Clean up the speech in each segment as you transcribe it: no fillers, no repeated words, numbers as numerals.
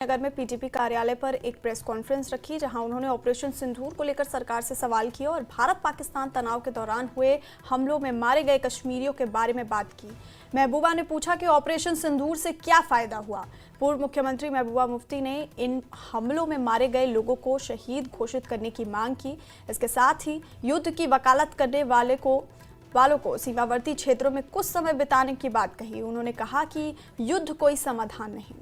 नगर में पीटीपी कार्यालय पर एक प्रेस कॉन्फ्रेंस रखी जहां उन्होंने ऑपरेशन सिंदूर को लेकर सरकार से सवाल किया और भारत पाकिस्तान तनाव के दौरान हुए हमलों में मारे गए कश्मीरियों के बारे में बात की। महबूबा ने पूछा कि ऑपरेशन सिंदूर से क्या फायदा हुआ। पूर्व मुख्यमंत्री महबूबा मुफ्ती ने इन हमलों में मारे गए लोगों को शहीद घोषित करने की मांग की। इसके साथ ही युद्ध की वकालत करने वालों को सीमावर्ती क्षेत्रों में कुछ समय बिताने की बात कही। उन्होंने कहा कि युद्ध कोई समाधान नहीं।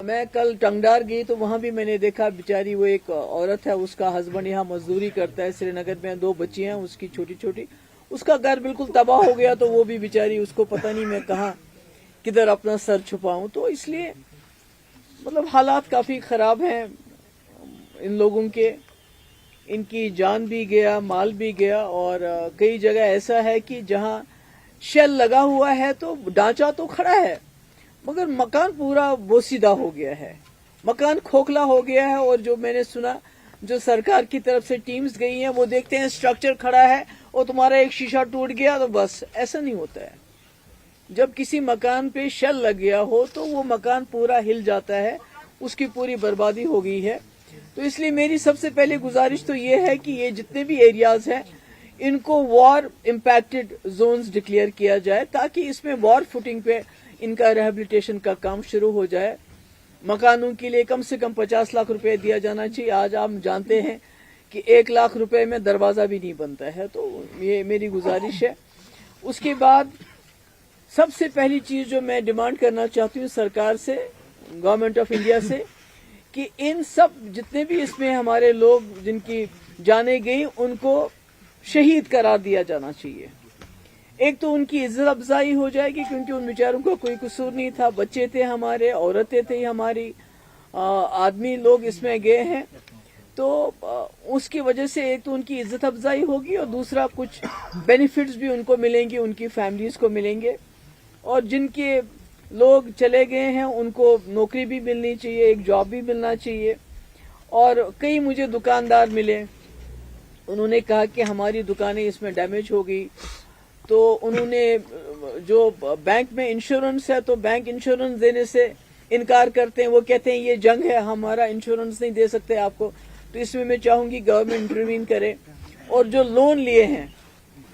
मैं कल टंगडार गई तो वहां भी मैंने देखा बेचारी वो एक औरत है, उसका हस्बैंड यहाँ मजदूरी करता है श्रीनगर में, 2 बच्ची हैं उसकी छोटी छोटी, उसका घर बिल्कुल तबाह हो गया। तो वो भी बेचारी, उसको पता नहीं मैं कहाँ किधर अपना सर छुपाऊं। तो इसलिए मतलब हालात काफी खराब हैं इन लोगों के, इनकी जान भी गया, माल भी गया। और कई जगह ऐसा है कि जहाँ शेल लगा हुआ है तो ढांचा तो खड़ा है मगर मकान पूरा बोसीदा हो गया है, मकान खोखला हो गया है। और जो मैंने सुना, जो सरकार की तरफ से टीम्स गई हैं वो देखते हैं स्ट्रक्चर खड़ा है और तुम्हारा एक शीशा टूट गया तो बस, ऐसा नहीं होता है। जब किसी मकान पे शेल लग गया हो तो वो मकान पूरा हिल जाता है, उसकी पूरी बर्बादी हो गई है। तो इसलिए मेरी सबसे पहले गुजारिश तो ये है कि ये जितने भी एरियाज हैं इनको वॉर इम्पैक्टेड जोन्स डिक्लेयर किया जाए ताकि इसमें वॉर फुटिंग पे इनका रिहेबिलिटेशन का काम शुरू हो जाए। मकानों के लिए कम से कम 50 लाख रुपए दिया जाना चाहिए। आज आप जानते हैं कि 1 लाख रुपए में दरवाजा भी नहीं बनता है। तो ये मेरी गुजारिश है। उसके बाद सबसे पहली चीज जो मैं डिमांड करना चाहती हूँ सरकार से, गवर्नमेंट ऑफ इंडिया से, कि इन सब जितने भी इसमें हमारे लोग जिनकी जाने गई उनको शहीद करार दिया जाना चाहिए। एक तो उनकी इज्जत अफजाई हो जाएगी क्योंकि उन बेचारों का कोई कसूर नहीं था, बच्चे थे हमारे, औरतें थी हमारी, आदमी लोग इसमें गए हैं। तो उसकी वजह से एक तो उनकी इज्जत अफजाई होगी और दूसरा कुछ बेनिफिट्स भी उनको मिलेंगे, उनकी फैमिलीज को मिलेंगे। और जिनके लोग चले गए हैं उनको नौकरी भी मिलनी चाहिए, एक जॉब भी मिलना चाहिए। और कई मुझे दुकानदार मिले, उन्होंने कहा कि हमारी दुकानें इसमें डैमेज हो गई। तो उन्होंने जो बैंक में इंश्योरेंस है तो बैंक इंश्योरेंस देने से इनकार करते हैं, वो कहते हैं ये जंग है, हमारा इंश्योरेंस नहीं दे सकते आपको। तो इसमें मैं चाहूंगी गवर्नमेंट इंटरवीन करे। और जो लोन लिए हैं,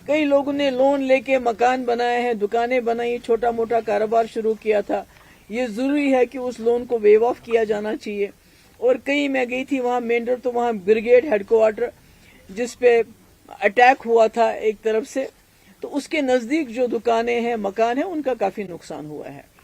कई लोगों ने लोन लेके मकान बनाए हैं, दुकानें बनाई, छोटा मोटा कारोबार शुरू किया था, ये जरूरी है कि उस लोन को वेव ऑफ किया जाना चाहिए। और कई मैं गई थी वहां मेंढर, तो वहां ब्रिगेड हेडक्वार्टर जिसपे अटैक हुआ था एक तरफ से, तो उसके नजदीक जो दुकानें हैं, मकान है, उनका काफी नुकसान हुआ है।